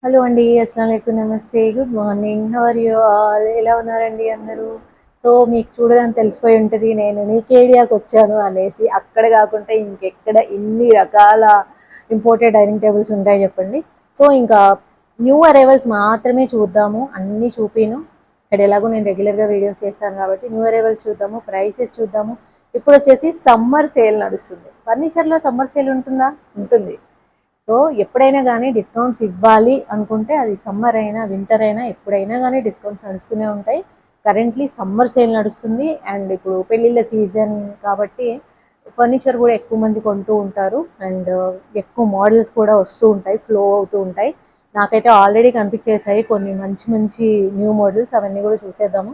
Hello అండి, అస్సలాము అలైకుం, నమస్తే, good morning. How are you all? ఎలా ఉన్నారండి అందరూ? సో మీకు చూడగానే తెలిసిపోయి ఉంటుంది నేను నీకేడియాకి వచ్చాను అనేసి. అక్కడ కాకుండా ఇంకెక్కడ ఇన్ని రకాల ఇంపోర్టెడ్ డైనింగ్ టేబుల్స్ ఉంటాయి చెప్పండి. సో ఇంకా న్యూ అరైవల్స్ మాత్రమే చూద్దాము, అన్నీ చూపిను. ఇక్కడ ఎలాగో నేను రెగ్యులర్గా వీడియోస్ చేస్తాను కాబట్టి న్యూ అరైవల్స్ చూద్దాము, ప్రైసెస్ చూద్దాము. ఇప్పుడు వచ్చేసి సమ్మర్ సేల్ నడుస్తుంది. ఫర్నిచర్లో సమ్మర్ సేల్ ఉంటుందా? ఉంటుంది. సో ఎప్పుడైనా కానీ డిస్కౌంట్స్ ఇవ్వాలి అనుకుంటే అది సమ్మర్ అయినా వింటర్ అయినా ఎప్పుడైనా కానీ డిస్కౌంట్స్ నడుస్తూనే ఉంటాయి. కరెంట్లీ సమ్మర్ సేల్ నడుస్తుంది. అండ్ ఇప్పుడు పెళ్ళిళ్ళ సీజన్ కాబట్టి ఫర్నిచర్ కూడా ఎక్కువ మంది కొంటూ ఉంటారు. అండ్ ఎక్కువ మోడల్స్ కూడా వస్తూ ఉంటాయి, ఫ్లో అవుతూ ఉంటాయి. నాకైతే ఆల్రెడీ కనిపించేసాయి కొన్ని మంచి మంచి న్యూ మోడల్స్, అవన్నీ కూడా చూసేద్దాము.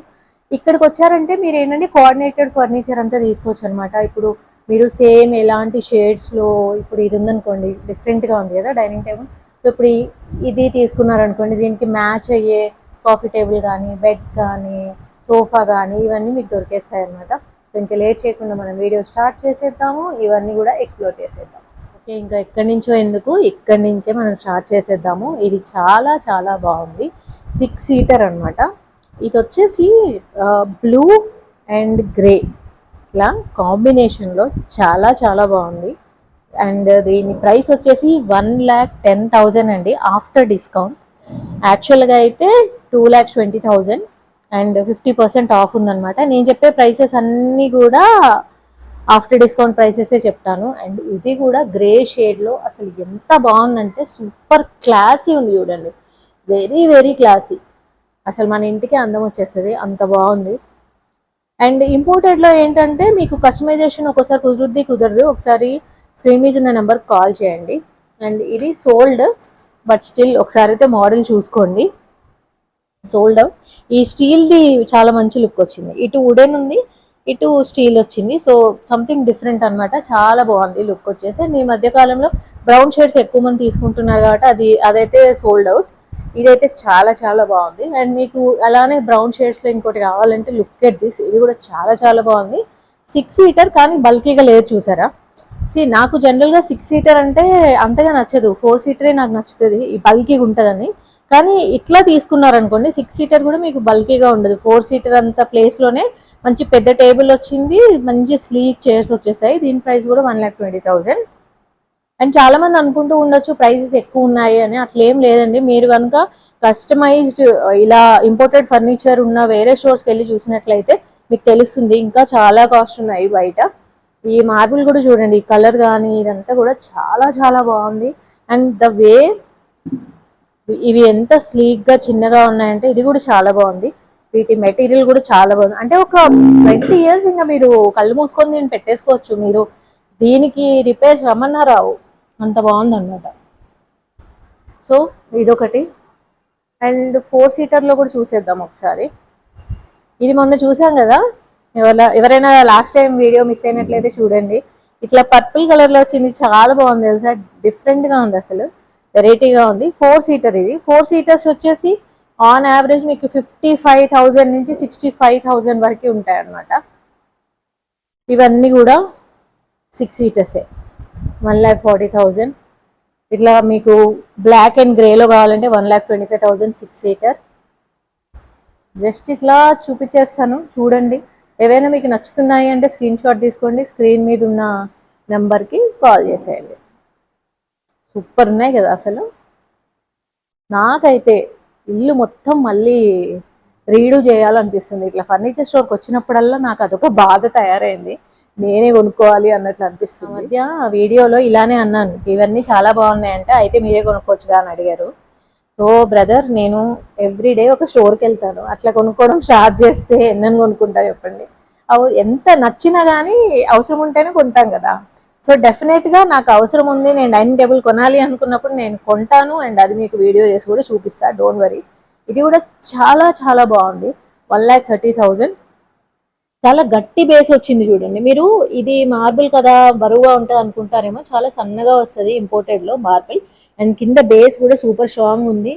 ఇక్కడికి వచ్చారంటే మీరు ఏంటంటే కోఆర్డినేటెడ్ ఫర్నిచర్ అంతా తీసుకోవచ్చు అనమాట. ఇప్పుడు మీరు సేమ్ ఎలాంటి షేడ్స్లో, ఇప్పుడు ఇది ఉందనుకోండి డిఫరెంట్గా ఉంది కదా డైనింగ్ టేబుల్. సో ఇప్పుడు ఇది తీసుకున్నారనుకోండి, దీనికి మ్యాచ్ అయ్యే కాఫీ టేబుల్ కానీ, బెడ్ కానీ, సోఫా కానీ ఇవన్నీ మీకు దొరికేస్తాయి అనమాట. సో ఇంకా లేట్ చేయకుండా మనం వీడియో స్టార్ట్ చేసేద్దాము, ఇవన్నీ కూడా ఎక్స్ప్లోర్ చేసేద్దాం. ఓకే, ఇంకా ఎక్కడి నుంచో ఎందుకు, ఇక్కడి నుంచే మనం స్టార్ట్ చేసేద్దాము. ఇది చాలా చాలా బాగుంది. 6 సీటర్ అనమాట. ఇది వచ్చేసి బ్లూ అండ్ గ్రే ఇట్లా కాంబినేషన్లో చాలా చాలా బాగుంది. అండ్ దీని ప్రైస్ వచ్చేసి 1,10,000 అండి ఆఫ్టర్ డిస్కౌంట్. యాక్చువల్గా అయితే 2,20,000 అండ్ 50% ఆఫ్ ఉందన్నమాట. నేను చెప్పే ప్రైసెస్ అన్నీ కూడా ఆఫ్టర్ డిస్కౌంట్ ప్రైసెసే చెప్తాను. అండ్ ఇది కూడా గ్రే షేడ్లో అసలు ఎంత బాగుందంటే సూపర్ క్లాసీ ఉంది చూడండి. Very very classy. అసలు మన ఇంటికి అందం వచ్చేస్తుంది, అంత బాగుంది. అండ్ ఇంపోర్టెడ్లో ఏంటంటే మీకు కస్టమైజేషన్ ఒక్కోసారి కుదురుద్ది కుదరదు. ఒకసారి స్క్రీన్ మీద ఉన్న నెంబర్కి కాల్ చేయండి. అండ్ ఇది సోల్డ్, బట్ స్టిల్ ఒకసారి అయితే మోడల్ చూసుకోండి. సోల్డ్. ఈ స్టీల్ది చాలా మంచి లుక్ వచ్చింది. ఇటు వుడెన్ ఉంది, ఇటు స్టీల్ వచ్చింది. సో సంథింగ్ డిఫరెంట్ అనమాట. చాలా బాగుంది లుక్ వచ్చేసి. ఈ మధ్య కాలంలో బ్రౌన్ షేడ్స్ ఎక్కువ మంది తీసుకుంటున్నారు కాబట్టి అదైతే సోల్డ్ అవుట్. ఇదైతే చాలా చాలా బాగుంది. అండ్ మీకు అలానే బ్రౌన్ షేడ్స్లో ఇంకోటి కావాలంటే లుక్ ఎట్ దిస్. ఇది కూడా చాలా చాలా బాగుంది. 6 సీటర్ కానీ బల్కీగా లేదు చూసారా. నాకు జనరల్గా 6 సీటర్ అంటే అంతగా నచ్చదు, 4 సీటరే నాకు నచ్చుతుంది, ఈ బల్కీగా ఉంటుందని. కానీ ఇట్లా తీసుకున్నారనుకోండి 6 సీటర్ కూడా మీకు బల్కీగా ఉండదు. 4 సీటర్ అంత ప్లేస్లోనే మంచి పెద్ద టేబుల్ వచ్చింది, మంచి స్లీక్ చైర్స్ వచ్చేసాయి. దీని ప్రైస్ కూడా 1,20,000. అండ్ చాలా మంది అనుకుంటూ ఉండొచ్చు ప్రైసెస్ ఎక్కువ ఉన్నాయి అని. అట్లేం లేదండి. మీరు కనుక కస్టమైజ్డ్ ఇలా ఇంపోర్టెడ్ ఫర్నిచర్ ఉన్న వేరే స్టోర్స్కి వెళ్ళి చూసినట్లయితే మీకు తెలుస్తుంది ఇంకా చాలా కాస్ట్ ఉన్నాయి బయట. ఈ మార్బుల్ కూడా చూడండి, ఈ కలర్ కానీ ఇదంతా కూడా చాలా చాలా బాగుంది. అండ్ ద వే ఇవి ఎంత స్లీక్గా చిన్నగా ఉన్నాయంటే ఇది కూడా చాలా బాగుంది. వీటి మెటీరియల్ కూడా చాలా బాగుంది. అంటే ఒక 20 years ఇంకా మీరు కళ్ళు మూసుకొని దీన్ని పెట్టేసుకోవచ్చు. మీరు దీనికి రిపేర్స్ రమ్మన్నా రావు, అంత బాగుంది అనమాట. సో ఇదొకటి. అండ్ 4 సీటర్లో కూడా చూసేద్దాం ఒకసారి. ఇది మొన్న చూసాం కదా, ఎవరైనా లాస్ట్ టైం వీడియో మిస్ అయినట్లయితే చూడండి. ఇట్లా పర్పుల్ కలర్లో వచ్చింది, చాలా బాగుంది తెలుసా. డిఫరెంట్గా ఉంది, అసలు వెరైటీగా ఉంది. 4 సీటర్. ఇది 4 సీటర్స్ వచ్చేసి ఆన్ యావరేజ్ మీకు 55,000 నుంచి 65,000 వరకు ఉంటాయి అన్నమాట. ఇవన్నీ కూడా 6 సీటర్సే. 1,40,000. ఇట్లా మీకు బ్లాక్ అండ్ గ్రేలో కావాలంటే 1,25,000 6 సీటర్. జస్ట్ ఇట్లా చూపించేస్తాను చూడండి. ఏవైనా మీకు నచ్చుతున్నాయి అంటే స్క్రీన్ షాట్ తీసుకోండి, స్క్రీన్ మీద ఉన్న నెంబర్కి కాల్ చేసేయండి. సూపర్ ఉన్నాయి కదా అసలు. నాకైతే ఇల్లు మొత్తం మళ్ళీ రీడూ చేయాలనిపిస్తుంది. ఇట్లా ఫర్నిచర్ స్టోర్కి వచ్చినప్పుడల్లా నాకు అదొక బాధ తయారైంది, నేనే కొనుక్కోవాలి అన్నట్లు అనిపిస్తుంది. మధ్య వీడియోలో ఇలానే అన్నాను, ఇవన్నీ చాలా బాగున్నాయంటే అయితే మీరే కొనుక్కోవచ్చుగా అని అడిగారు. సో బ్రదర్, నేను ఎవ్రీడే ఒక స్టోర్కి వెళ్తాను. అట్లా కొనుక్కోవడం స్టార్ట్ చేస్తే ఎన్నని కొనుక్కుంటా చెప్పండి. అవి ఎంత నచ్చినా కానీ అవసరం ఉంటేనే కొంటాం కదా. సో డెఫినెట్గా నాకు అవసరం ఉంది, నేను డైనింగ్ టేబుల్ కొనాలి అనుకున్నప్పుడు నేను కొంటాను. అండ్ అది మీకు వీడియో చేసి కూడా చూపిస్తాను, డోంట్ వరీ. ఇది కూడా చాలా చాలా బాగుంది. 1,30,000. చాలా గట్టి బేస్ వచ్చింది చూడండి. మీరు ఇది మార్బుల్ కదా బరువుగా ఉంటుంది అనుకుంటారేమో, చాలా సన్నగా వస్తుంది ఇంపోర్టెడ్లో మార్బుల్. అండ్ కింద బేస్ కూడా సూపర్ స్ట్రాంగ్ ఉంది.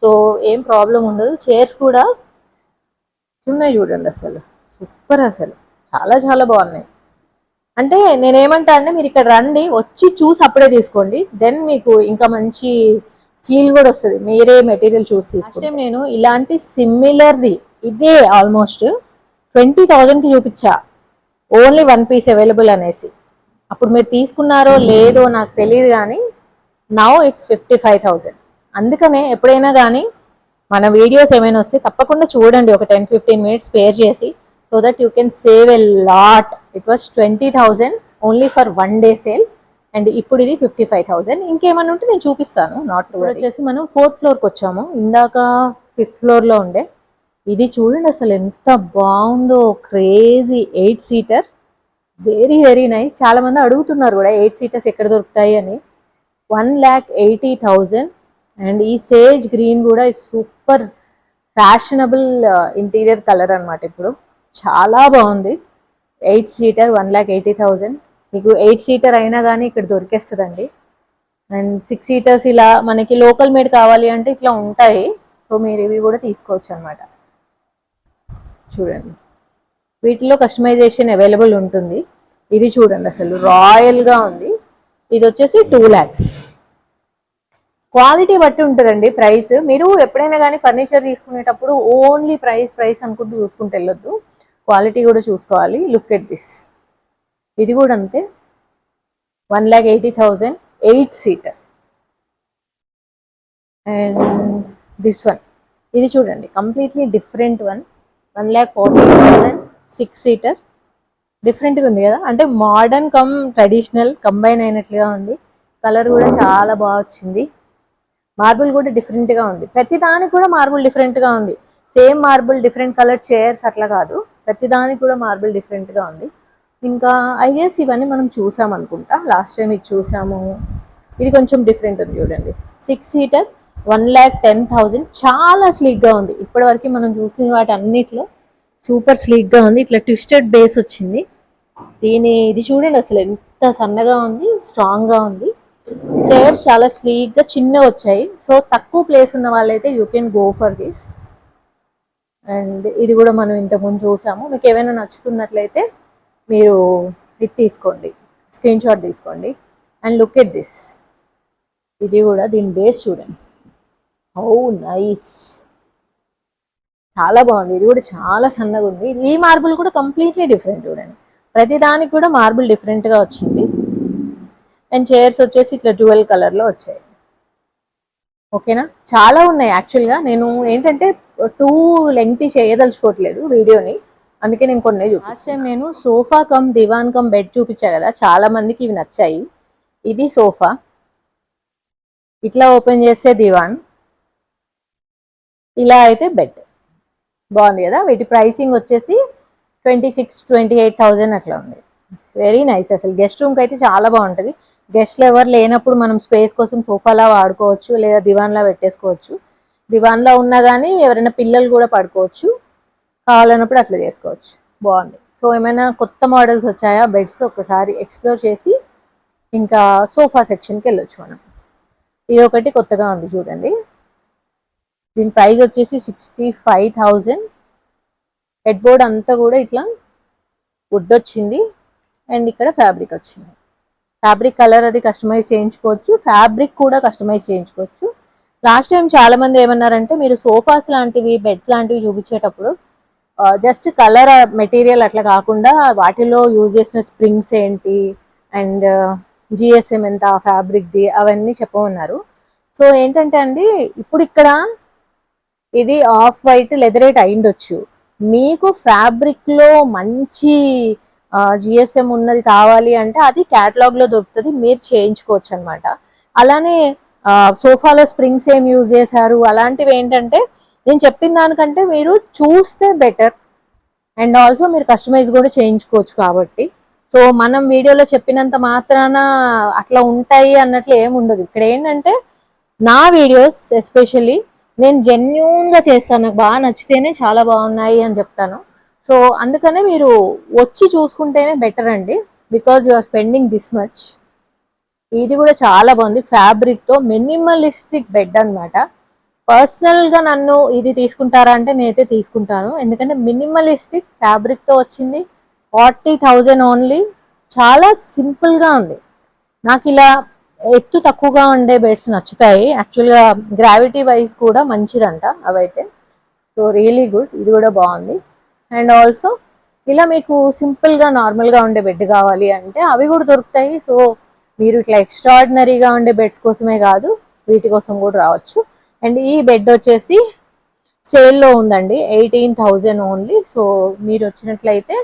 సో ఏం ప్రాబ్లం ఉండదు. చైర్స్ కూడా ఉన్నాయి చూడండి, అసలు సూపర్, అసలు చాలా చాలా బాగున్నాయి. అంటే నేనేమంటా అంటే మీరు ఇక్కడ రండి, వచ్చి చూసి అప్పుడే తీసుకోండి. దెన్ మీకు ఇంకా మంచి ఫీల్ కూడా వస్తుంది మీరే మెటీరియల్ చూసి తీసుకుంటే. నేను ఇలాంటి సిమిలర్ది ఇదే ఆల్మోస్ట్ 20,000కి చూపించా, ఓన్లీ 1 పీస్ అవైలబుల్ అనేసి. అప్పుడు మీరు తీసుకున్నారో లేదో నాకు తెలియదు, కానీ నౌ ఇట్స్ 55,000. అందుకనే ఎప్పుడైనా కానీ మన వీడియోస్ ఏమైనా వస్తే తప్పకుండా చూడండి, ఒక 10-15 మినిట్స్ స్పేర్ చేసి, so that you can save a lot. It was 20,000 only for 1 day sale, and ఇప్పుడు ఇది 55,000. ఇంకేమన్నా ఉంటే నేను చూపిస్తాను. నాట్ టు వచ్చేసి మనం 4th ఫ్లోర్కి వచ్చాము, ఇందాక 5th ఫ్లోర్లో ఉండే. ఇది చూడండి అసలు ఎంత బాగుందో, crazy 8 seater, very very nice. చాలా మంది అడుగుతున్నారు కూడా 8 సీటర్స్ ఎక్కడ దొరుకుతాయి అని. 1,80,000. అండ్ ఈ సేజ్ గ్రీన్ కూడా సూపర్ ఫ్యాషనబుల్ ఇంటీరియర్ కలర్ అనమాట. ఇప్పుడు చాలా బాగుంది. 8 సీటర్ 1,80,000. మీకు 8 సీటర్ అయినా కానీ ఇక్కడ దొరికేస్తుందండి. అండ్ 6 సీటర్స్ ఇలా మనకి లోకల్ మేడ్ కావాలి అంటే ఇట్లా ఉంటాయి, సో మీరు ఇవి కూడా తీసుకోవచ్చు అనమాట. చూడండి, వీటిలో కస్టమైజేషన్ అవైలబుల్ ఉంటుంది. ఇది చూడండి అసలు రాయల్గా ఉంది. ఇది వచ్చేసి 2 lakhs. క్వాలిటీ బట్టి ఉంటుందండి ప్రైస్. మీరు ఎప్పుడైనా కానీ ఫర్నిచర్ తీసుకునేటప్పుడు ఓన్లీ ప్రైస్ అనుకుంటూ చూసుకుంటూ వెళ్ళొద్దు, క్వాలిటీ కూడా చూసుకోవాలి. లుక్ ఎట్ దిస్, ఇది కూడా అంతే, 1,80,000, 8 సీటర్. అండ్ దిస్ వన్, ఇది చూడండి కంప్లీట్లీ డిఫరెంట్ వన్, 1,40,000, 6 సీటర్. డిఫరెంట్గా ఉంది కదా, అంటే మోడర్న్ కమ్ ట్రెడిషనల్ కంబైన్ అయినట్లుగా ఉంది. కలర్ కూడా చాలా బాగా వచ్చింది. మార్బుల్ కూడా డిఫరెంట్గా ఉంది, ప్రతిదానికి కూడా మార్బుల్ డిఫరెంట్గా ఉంది. Same marble different colour chairs అట్లా కాదు, ప్రతిదానికి కూడా మార్బుల్ డిఫరెంట్గా ఉంది. ఇంకా ఐ గెస్ ఇవన్నీ మనం చూసాం అనుకుంటా, లాస్ట్ టైం ఇది చూసాము. ఇది కొంచెం డిఫరెంట్ ఉంది చూడండి, 6 సీటర్ 1,10,000. చాలా స్లీక్గా ఉంది. ఇప్పటివరకు మనం చూసిన వాటి అన్నిట్లో సూపర్ స్లీక్గా ఉంది. ఇట్లా ట్విస్టెడ్ బేస్ వచ్చింది. ఇది చూడండి అసలు ఎంత సన్నగా ఉంది, స్ట్రాంగ్గా ఉంది. చైర్స్ చాలా స్లీక్గా చిన్న వచ్చాయి, సో తక్కువ ప్లేస్ ఉన్న వాళ్ళైతే you can go for this. And ఇది కూడా మనం ఇంతకుముందు చూసాము. మీకు ఏమైనా నచ్చుతున్నట్లయితే మీరు ఇది తీసుకోండి, స్క్రీన్ షాట్ తీసుకోండి. అండ్ లుక్ ఎట్ దిస్, ఇది కూడా దీని బేస్ చూడండి, హౌ నైస్, చాలా బాగుంది. ఇది కూడా చాలా సన్నగా ఉంది. ఈ మార్బుల్ కూడా కంప్లీట్లీ డిఫరెంట్ చూడండి, ప్రతిదానికి కూడా మార్బుల్ డిఫరెంట్గా వచ్చింది. అండ్ చైర్స్ వచ్చేసి ఇట్లా డ్యూయల్ కలర్లో వచ్చాయి. ఓకేనా, చాలా ఉన్నాయి. యాక్చువల్గా నేను ఏంటంటే టూ లెంగ్తీ చేయదలుచుకోవట్లేదు వీడియోని, అందుకే నేను కొన్ని చూపిస్తాను. లాస్ట్ టైం నేను సోఫా కమ్ దివాన్ కమ్ బెడ్ చూపించా కదా, చాలా మందికి ఇవి నచ్చాయి. ఇది సోఫా, ఇట్లా ఓపెన్ చేస్తే దివాన్, ఇలా అయితే బెడ్. బాగుంది కదా. వీటి ప్రైసింగ్ వచ్చేసి 26,000-28,000 అట్లా ఉంది. Very nice. అసలు గెస్ట్ రూమ్కి అయితే చాలా బాగుంటుంది. గెస్ట్లు ఎవరు లేనప్పుడు మనం స్పేస్ కోసం సోఫాలా వాడుకోవచ్చు, లేదా దివాన్లా పెట్టేసుకోవచ్చు. దివాన్లో ఉన్నా కానీ ఎవరైనా పిల్లలు కూడా పడుకోవచ్చు, కావాలన్నప్పుడు అట్లా చేసుకోవచ్చు. బాగుంది. సో ఏమైనా కొత్త మోడల్స్ వచ్చాయా బెడ్స్ ఒకసారి ఎక్స్ప్లోర్ చేసి ఇంకా సోఫా సెక్షన్కి వెళ్ళొచ్చు మనం. ఇది ఒకటి కొత్తగా ఉంది చూడండి. దీని ప్రైస్ వచ్చేసి 65,000. హెడ్ బోర్డ్ అంతా కూడా ఇట్లా వుడ్ వచ్చింది, అండ్ ఇక్కడ ఫ్యాబ్రిక్ వచ్చింది. ఫ్యాబ్రిక్ కలర్ అది కస్టమైజ్ చేయించుకోవచ్చు, ఫ్యాబ్రిక్ కూడా కస్టమైజ్ చేయించుకోవచ్చు. లాస్ట్ టైం చాలా మంది ఏమన్నారంటే మీరు సోఫాస్ లాంటివి బెడ్స్ లాంటివి చూపించేటప్పుడు జస్ట్ కలర్ మెటీరియల్ అట్లా కాకుండా వాటిలో యూజ్ చేసిన స్ప్రింగ్స్ ఏంటి అండ్ జిఎస్ఎం ఎంత ఫ్యాబ్రిక్ది అవన్నీ చెప్పమన్నారు. సో ఏంటంటే అండి, ఇప్పుడు ఇక్కడ ఇది ఆఫ్ వైట్ లెదరేట్ అయిండొచ్చు, మీకు ఫ్యాబ్రిక్లో మంచి జిఎస్ఎం ఉన్నది కావాలి అంటే అది క్యాటలాగ్లో దొరుకుతుంది, మీరు చేయించుకోవచ్చు అనమాట. అలానే సోఫాలో స్ప్రింగ్స్ ఏం యూజ్ చేశారు అలాంటివి ఏంటంటే నేను చెప్పిన దానికంటే మీరు చూస్తే బెటర్, అండ్ ఆల్సో మీరు కస్టమైజ్ కూడా చేయించుకోవచ్చు. కాబట్టి సో మనం వీడియోలో చెప్పినంత మాత్రాన అట్లా ఉంటాయి అన్నట్లు ఏమి ఉండదు. ఇక్కడ ఏంటంటే నా వీడియోస్ ఎస్పెషల్లీ నేను జెన్యూన్గా చేస్తాను, నాకు బాగా నచ్చితేనే చాలా బాగున్నాయి అని చెప్తాను. సో అందుకనే మీరు వచ్చి చూసుకుంటేనే బెటర్ అండి, because you are spending this much. ఇది కూడా చాలా బాగుంది, ఫ్యాబ్రిక్తో మినిమలిస్టిక్ బెడ్ అనమాట. పర్సనల్గా నన్ను ఇది తీసుకుంటారా అంటే నేనైతే తీసుకుంటాను, ఎందుకంటే మినిమలిస్టిక్ ఫ్యాబ్రిక్తో వచ్చింది. 40,000 ఓన్లీ, చాలా సింపుల్గా ఉంది. నాకు ఇలా ఎత్తు తక్కువగా ఉండే బెడ్స్ నచ్చుతాయి. యాక్చువల్గా గ్రావిటీ వైజ్ కూడా మంచిదంట అవైతే. సో రియలీ గుడ్, ఇది కూడా బాగుంది. అండ్ ఆల్సో ఇలా మీకు సింపుల్గా నార్మల్గా ఉండే బెడ్ కావాలి అంటే అవి కూడా దొరుకుతాయి. సో మీరు ఇట్లా ఎక్స్ట్రాడినరీగా ఉండే బెడ్స్ కోసమే కాదు, వీటి కోసం కూడా రావచ్చు. అండ్ ఈ బెడ్ వచ్చేసి సేల్లో ఉందండి, 18,000 ఓన్లీ. సో మీరు వచ్చినట్లయితే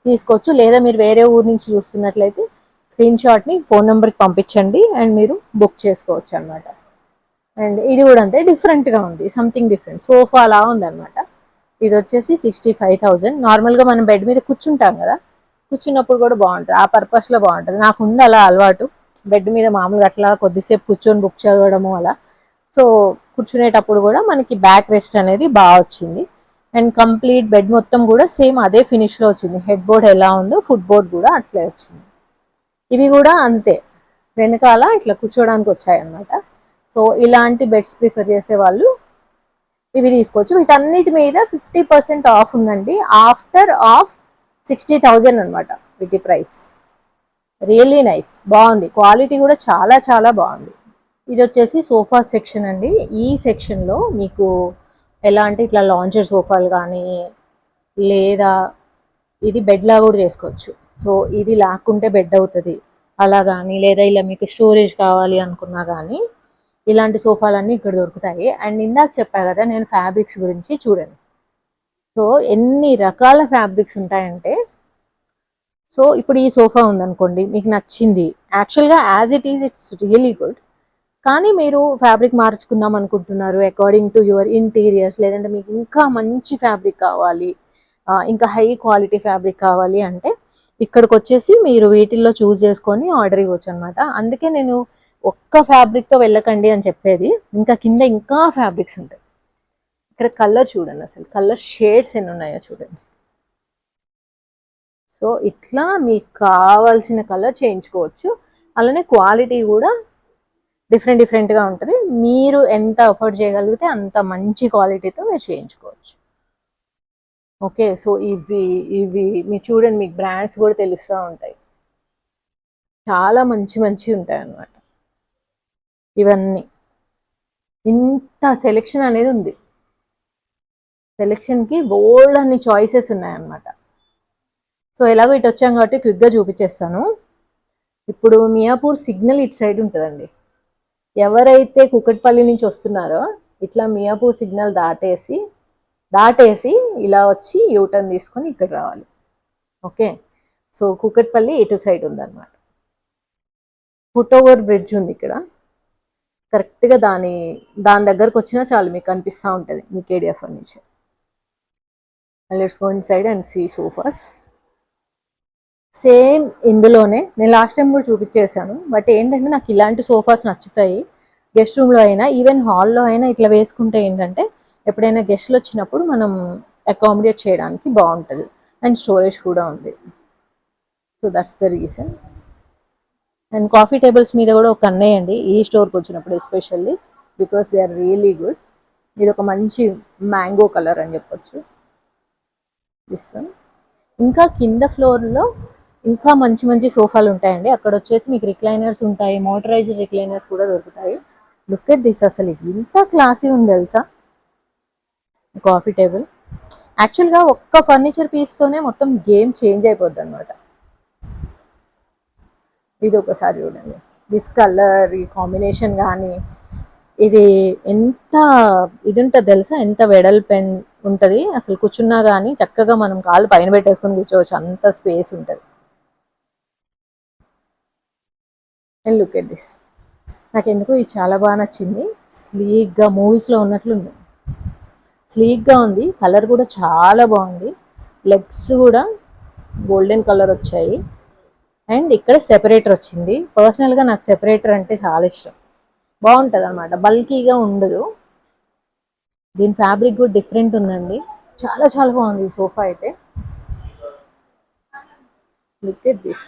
తీసుకోవచ్చు, లేదా మీరు వేరే ఊరు నుంచి చూస్తున్నట్లయితే స్క్రీన్ షాట్ని ఫోన్ నెంబర్కి పంపించండి అండ్ మీరు బుక్ చేసుకోవచ్చు అనమాట. అండ్ ఇది కూడా అంతే, డిఫరెంట్గా ఉంది, సంథింగ్ డిఫరెంట్, సోఫా అలా ఉందన్నమాట. ఇది వచ్చేసి 65,000. నార్మల్గా మనం బెడ్ మీద కూర్చుంటాం కదా, కూర్చున్నప్పుడు కూడా బాగుంటుంది, ఆ పర్పస్లో బాగుంటుంది. నాకు ఉంది అలా అలవాటు, బెడ్ మీద మామూలుగా అట్లా కొద్దిసేపు కూర్చొని బుక్ చదవడము అలా. సో కూర్చునేటప్పుడు కూడా మనకి బ్యాక్ రెస్ట్ అనేది బాగా వచ్చింది. అండ్ కంప్లీట్ బెడ్ మొత్తం కూడా సేమ్ అదే ఫినిష్లో వచ్చింది. హెడ్ బోర్డ్ ఎలా ఉందో ఫుట్ బోర్డ్ కూడా అట్లే వచ్చింది. ఇవి కూడా అంతే, వెనకాల ఇట్లా కూర్చోడానికి వచ్చాయన్నమాట. సో ఇలాంటి బెడ్స్ ప్రిఫర్ చేసే వాళ్ళు ఇవి తీసుకోవచ్చు. వీటన్నిటి మీద 50% ఆఫ్ ఉందండి, ఆఫ్టర్ ఆఫ్ 60,000 అనమాట వీటి ప్రైస్. రియల్లీ నైస్, బాగుంది, క్వాలిటీ కూడా చాలా చాలా బాగుంది. ఇది వచ్చేసి సోఫా సెక్షన్ అండి. ఈ సెక్షన్లో మీకు ఎలా అంటే ఇట్లా లాంచర్ సోఫాలు కానీ, లేదా ఇది బెడ్లా కూడా చేసుకోవచ్చు. సో ఇది లాక్కుంటే బెడ్ అవుతుంది అలా కానీ, లేదా ఇలా మీకు స్టోరేజ్ కావాలి అనుకున్నా కానీ ఇలాంటి సోఫాలన్నీ ఇక్కడ దొరుకుతాయి. అండ్ ఇందాక చెప్పా కదా నేను ఫ్యాబ్రిక్స్ గురించి, చూడండి. సో ఎన్ని రకాల ఫ్యాబ్రిక్స్ ఉంటాయంటే, సో ఇప్పుడు ఈ సోఫా ఉందనుకోండి, మీకు నచ్చింది, యాక్చువల్గా as it is it's really good. కానీ మీరు ఫ్యాబ్రిక్ మార్చుకుందాం అనుకుంటున్నారు అకార్డింగ్ టు యువర్ ఇంటీరియర్స్, లేదంటే మీకు ఇంకా మంచి ఫ్యాబ్రిక్ కావాలి, ఇంకా హై క్వాలిటీ ఫ్యాబ్రిక్ కావాలి అంటే ఇక్కడికి వచ్చేసి మీరు వీటిల్లో చూస్ చేసుకొని ఆర్డర్ ఇవ్వచ్చు అనమాట. అందుకే నేను ఒక్క ఫ్యాబ్రిక్తో వెళ్ళకండి అని చెప్పేది, ఇంకా కింద ఇంకా ఫ్యాబ్రిక్స్ ఉంటాయి. ఇక్కడ కలర్ చూడండి, అసలు కలర్ షేడ్స్ ఎన్ని ఉన్నాయో చూడండి. సో ఇట్లా మీకు కావాల్సిన కలర్ చేయించుకోవచ్చు. అలానే క్వాలిటీ కూడా డిఫరెంట్గా ఉంటుంది. మీరు ఎంత అఫోర్డ్ చేయగలిగితే అంత మంచి క్వాలిటీతో మీరు చేయించుకోవచ్చు. ఓకే, సో ఇవి ఇవి మీరు చూడండి, మీకు బ్రాండ్స్ కూడా తెలుస్తూ ఉంటాయి, చాలా మంచి మంచి ఉంటాయి అన్నమాట. ఇవన్నీ ఇంత సెలెక్షన్ అనేది ఉంది, సెలెక్షన్కి బోల్డ్ అన్ని చాయిసెస్ ఉన్నాయన్నమాట. సో ఎలాగో ఇటు వచ్చాం కాబట్టి క్విక్గా చూపించేస్తాను. ఇప్పుడు మియాపూర్ సిగ్నల్ ఇటు సైడ్ ఉంటుందండి. ఎవరైతే కుకట్పల్లి నుంచి వస్తున్నారో ఇట్లా మియాపూర్ సిగ్నల్ దాటేసి ఇలా వచ్చి యూటర్న్ తీసుకొని ఇక్కడ రావాలి. ఓకే, సో కుకట్పల్లి ఇటు సైడ్ ఉందన్నమాట. ఫుట్ ఓవర్ బ్రిడ్జ్ ఉంది ఇక్కడ, కరెక్ట్గా దాని దగ్గరకు వచ్చినా చాలు మీకు కనిపిస్తూ ఉంటుంది మీ Kedia furniture. Let's go inside and see sofas. Same ఇందులోనే నేను లాస్ట్ టైం కూడా చూపించేశాను, బట్ ఏంటంటే నాకు ఇలాంటి సోఫాస్ నచ్చుతాయి. గెస్ట్ రూమ్లో అయినా ఈవెన్ హాల్లో అయినా ఇట్లా వేసుకుంటే ఏంటంటే ఎప్పుడైనా గెస్ట్లు వచ్చినప్పుడు మనం అకామిడేట్ చేయడానికి బాగుంటుంది. అండ్ స్టోరేజ్ కూడా ఉంది. So that's the reason. And coffee tables మీద కూడా ఒక అన్నయ్యండి ఈ స్టోర్కి వచ్చినప్పుడు especially, because they are really good. ఇది ఒక మంచి మ్యాంగో కలర్ అని చెప్పొచ్చు. This one. ఇంకా కింద ఫ్లోర్లో ఇంకా మంచి మంచి సోఫాలు ఉంటాయండి. అక్కడ వచ్చేసి మీకు రిక్లైనర్స్ ఉంటాయి, మోటరైజ్డ్ రిక్లైనర్స్ కూడా దొరుకుతాయి. లుక్ ఎట్ దిస్, అసలు ఇంత క్లాసీ ఉంది తెలుసా కాఫీ టేబుల్. యాక్చువల్గా ఒక్క ఫర్నిచర్ పీస్తోనే మొత్తం గేమ్ చేంజ్ అయిపోద్ది అనమాట. ఇది ఒకసారి చూడండి, దిస్ కలర్, ఈ కాంబినేషన్ కానీ, ఇది ఎంత ఇది ఉంటుంది తెలుసా, ఎంత వెడల్పెన్ ఉంటుంది అసలు. కూర్చున్నా కానీ చక్కగా మనం కాళ్ళు పైన పెట్టేసుకొని కూర్చోవచ్చు, అంత స్పేస్ ఉంటుంది. అండ్ లుక్ ఎట్ దిస్, నాకు ఎందుకో ఇది చాలా బాగా నచ్చింది. స్లీక్గా మూవీస్లో ఉన్నట్లుంది, స్లీక్గా ఉంది. కలర్ కూడా చాలా బాగుంది. లెగ్స్ కూడా గోల్డెన్ కలర్ వచ్చాయి. అండ్ ఇక్కడ సెపరేటర్ వచ్చింది. పర్సనల్గా నాకు సెపరేటర్ అంటే చాలా ఇష్టం, బాగుంటుంది అనమాట, బల్కీగా ఉండదు. దీని ఫ్యాబ్రిక్ కూడా డిఫరెంట్ ఉందండి, చాలా చాలా బాగుంది ఈ సోఫా అయితే. Look at this,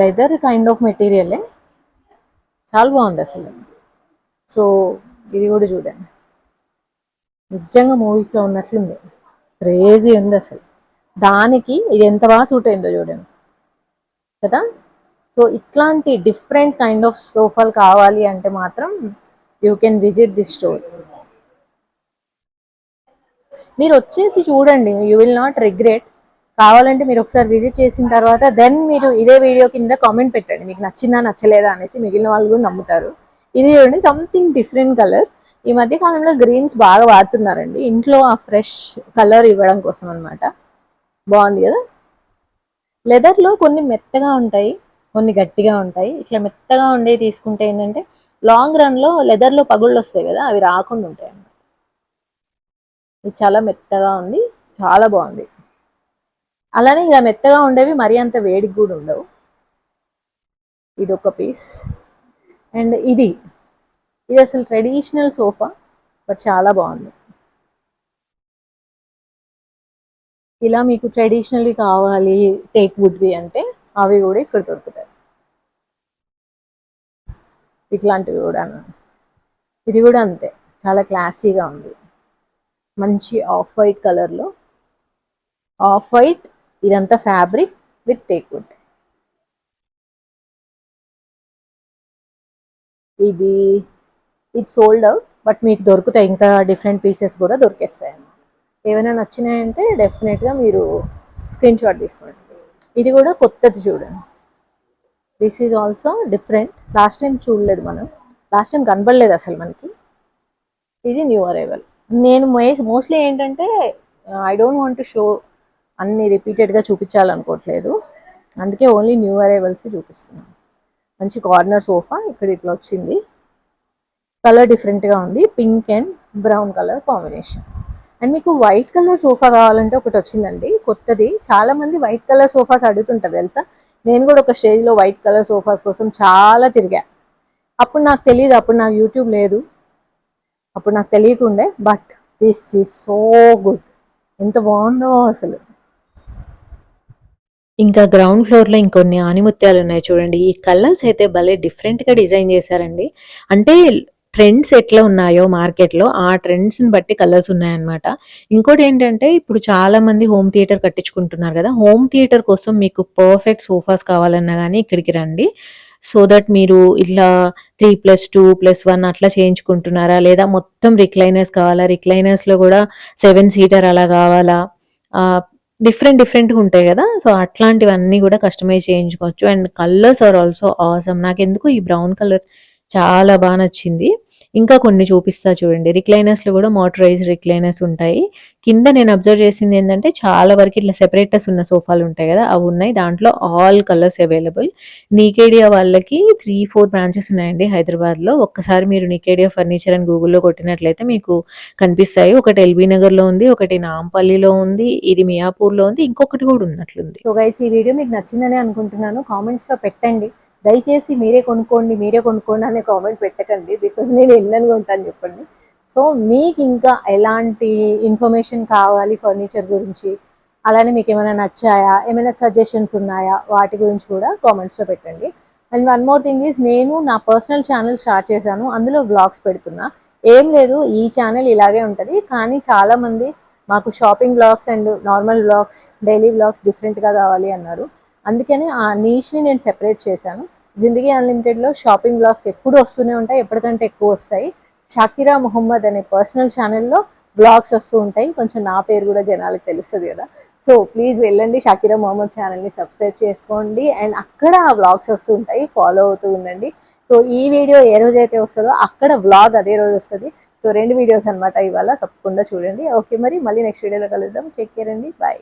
leather kind of మెటీరియలే, చాలా బాగుంది అసలు. సో ఇది కూడా చూడండి, నిజంగా మూవీస్లో ఉన్నట్లుంది, క్రేజీ ఉంది అసలు. దానికి ఇది ఎంత బాగా సూట్ అయిందో చూడండి కదా. సో ఇట్లాంటి డిఫరెంట్ కైండ్ ఆఫ్ సోఫాలు కావాలి అంటే మాత్రం you can visit this store. మీరు వచ్చేసి చూడండి, యూ విల్ నాట్ రిగ్రెట్. కావాలంటే మీరు ఒకసారి విజిట్ చేసిన తర్వాత దెన్ మీరు ఇదే వీడియో కింద కామెంట్ పెట్టండి మీకు నచ్చిందా నచ్చలేదా అనేసి, మిగిలిన వాళ్ళు కూడా నమ్ముతారు. ఇది చూడండి, సంథింగ్ డిఫరెంట్ కలర్. ఈ మధ్య కాలంలో గ్రీన్స్ బాగా వాడుతున్నారండి ఇంట్లో, ఆ ఫ్రెష్ కలర్ ఇవ్వడం కోసం అనమాట. బాగుంది కదా. లెదర్లో కొన్ని మెత్తగా ఉంటాయి, కొన్ని గట్టిగా ఉంటాయి. ఇట్లా మెత్తగా ఉండేవి తీసుకుంటే ఏంటంటే లాంగ్ రన్లో లెదర్లో పగుళ్ళు వస్తాయి కదా, అవి రాకుండా ఉంటాయి అన్నమాట. ఇది చాలా మెత్తగా ఉంది, చాలా బాగుంది. అలానే ఇలా మెత్తగా ఉండేవి మరీ అంత వేడికి కూడా ఉండవు. ఇది ఒక పీస్. అండ్ ఇది అసలు ట్రెడిషనల్ సోఫా, బట్ చాలా బాగుంది. ఇలా మీకు ట్రెడిషనల్వి కావాలి టేక్ వుడ్వి అంటే అవి కూడా ఇక్కడ దొరుకుతాయి. ఇట్లాంటివి కూడా. ఇది కూడా అంతే, చాలా క్లాసీగా ఉంది. మంచి ఆఫ్ వైట్ కలర్లో, ఆఫ్ వైట్, ఇదంతా ఫ్యాబ్రిక్ విత్ టేక్ వుడ్. ఇది సోల్డ్ అవుట్, బట్ మీకు దొరుకుతాయి ఇంకా డిఫరెంట్ పీసెస్ కూడా దొరికేస్తాయి. ఏమైనా నచ్చినాయంటే డెఫినెట్గా మీరు స్క్రీన్ షాట్ తీసుకోండి. ఇది కూడా కొత్తది చూడండి. This is also different. Last time చూడలేదు మనం, లాస్ట్ టైం కనబడలేదు అసలు మనకి. ఇది న్యూ అరైవల్. నేను మోస్ట్లీ ఏంటంటే I don't want to show అన్ని రిపీటెడ్గా చూపించాలనుకోవట్లేదు, అందుకే ఓన్లీ న్యూ అరైవల్స్ చూపిస్తున్నాను. మంచి కార్నర్ సోఫా ఇక్కడ ఇట్లా వచ్చింది. కలర్ డిఫరెంట్గా ఉంది, pink and brown colour combination. And మీకు వైట్ కలర్ సోఫా కావాలంటే ఒకటి వచ్చిందండి కొత్తది. చాలా మంది వైట్ కలర్ సోఫాస్ అడుగుతుంటారు తెలుసా. నేను కూడా ఒక స్టేజ్లో వైట్ కలర్ సోఫాస్ కోసం చాలా తిరిగా. అప్పుడు నాకు తెలియదు, అప్పుడు నాకు యూట్యూబ్ లేదు, అప్పుడు నాకు తెలియకుండే. But this is so good, ఎంత బాగుందో అసలు. ఇంకా గ్రౌండ్ ఫ్లోర్‌లో ఇంకొన్ని ఆణిముత్యాలున్నాయి చూడండి. ఈ కలర్స్ అయితే భలే డిఫరెంట్‌గా డిజైన్ చేశారండి. అంటే ట్రెండ్స్ ఎట్లా ఉన్నాయో మార్కెట్‌లో, ఆ ట్రెండ్స్‌ని బట్టి కలర్స్ ఉన్నాయన్నమాట. ఇంకోటేంటంటే ఇప్పుడు చాలామంది హోమ్ థియేటర్ కట్టించుకుంటున్నారు కదా! హోమ్ థియేటర్ కోసం మీకు పర్ఫెక్ట్ సోఫాస్ కావాలన్నా గానీ ఇక్కడికి రండి. సో దట్ మీరు ఇట్లా 3+2+1 అట్లా చేయించుకుంటున్నారా? లేదా మొత్తం రిక్లైనర్స్ కావాలా? రిక్లైనర్స్‌లో గూడా 7 సీటర్ అలా కావాలా? ఆహ్, డిఫరెంట్‌గా ఉంటాయి గదా! సో, అట్లాంటివన్నీ గూడా కస్టమైజ్ చేయించుకోవచ్చు. And colours are also awesome. నాకెందుకో ఈ బ్రౌన్ కలర్ చాలా నచ్చింది. ఇంకా కొన్ని చూపిస్తా చూడండి. రిక్లైనర్స్‌లో గూడా మోటరైజ్డ్ రిక్లైనర్స్ ఉంటాయి. కింద నేను అబ్జర్వ్ చేసిందేంటంటే చాలా వరకు ఇట్లా సెపరేటర్స్ ఉన్న సోఫాలుంటాయి గదా! అవున్నాయి. దాంట్లో ఆల్ కలర్స్ అవైలబుల్. నీకేడియా వాళ్ళకి 3, 4 బ్రాంచెస్ ఉన్నాయండి హైదరాబాద్‌లో. ఒక్కసారి మీరు నీకేడియా ఫర్నిచర్ అని గూగుల్‌లో కొట్టినట్లయితే మీకు కనిపిస్తాయి. ఒకటి ఎల్బీ నగర్‌లో ఉంది, ఒకటి నాంపల్లిలో ఉంది, ఇది మియాపూర్‌లో ఉంది, ఇంకొకటి గూడా ఉన్నట్లుంది. సో గైస్, ఈ వీడియో మీకు నచ్చిందని అనుకుంటున్నాను. కామెంట్స్‌లో పెట్టండి. దయచేసి మీరే కొనుక్కోండి అనే కామెంట్ పెట్టకండి, బికాజ్ నేను ఎన్నని కొంటాను చెప్పండి. సో మీకు ఇంకా ఎలాంటి ఇన్ఫర్మేషన్ కావాలి ఫర్నిచర్ గురించి, అలానే మీకు ఏమైనా నచ్చాయా, ఏమైనా సజెషన్స్ ఉన్నాయా, వాటి గురించి కూడా కామెంట్స్లో పెట్టండి. And one more thing is, నేను నా పర్సనల్ ఛానల్ స్టార్ట్ చేశాను, అందులో వ్లాగ్స్ పెడుతున్నా. ఏం లేదు, ఈ ఛానల్ ఇలాగే ఉంటుంది, కానీ చాలామంది మాకు shopping vlogs and normal vlogs, daily vlogs డిఫరెంట్గా కావాలి అన్నారు. అందుకని ఆ నీష్ని నేను సెపరేట్ చేశాను. జిందగీ అన్లిమిటెడ్లో షాపింగ్ బ్లాగ్స్ ఎప్పుడు వస్తూనే ఉంటాయి, ఎప్పటికంటే ఎక్కువ వస్తాయి. షాకిరా మొహమ్మద్ అనే పర్సనల్ ఛానల్లో బ్లాగ్స్ వస్తూ ఉంటాయి. కొంచెం నా పేరు కూడా జనాలకు తెలుస్తుంది కదా. సో ప్లీజ్ వెళ్ళండి, షాకిరా మొహమ్మద్ ఛానల్ని సబ్స్క్రైబ్ చేసుకోండి. అండ్ అక్కడ ఆ వ్లాగ్స్ వస్తూ ఉంటాయి, ఫాలో అవుతూ ఉండండి. సో ఈ వీడియో ఏ రోజైతే వస్తుందో అక్కడ వ్లాగ్ అదే రోజు వస్తుంది. సో 2 వీడియోస్ అనమాట ఇవాళ, తప్పకుండా చూడండి. ఓకే, మరి మళ్ళీ నెక్స్ట్ వీడియోలో కలుద్దాం. టేక్ కేర్ అండి, బాయ్.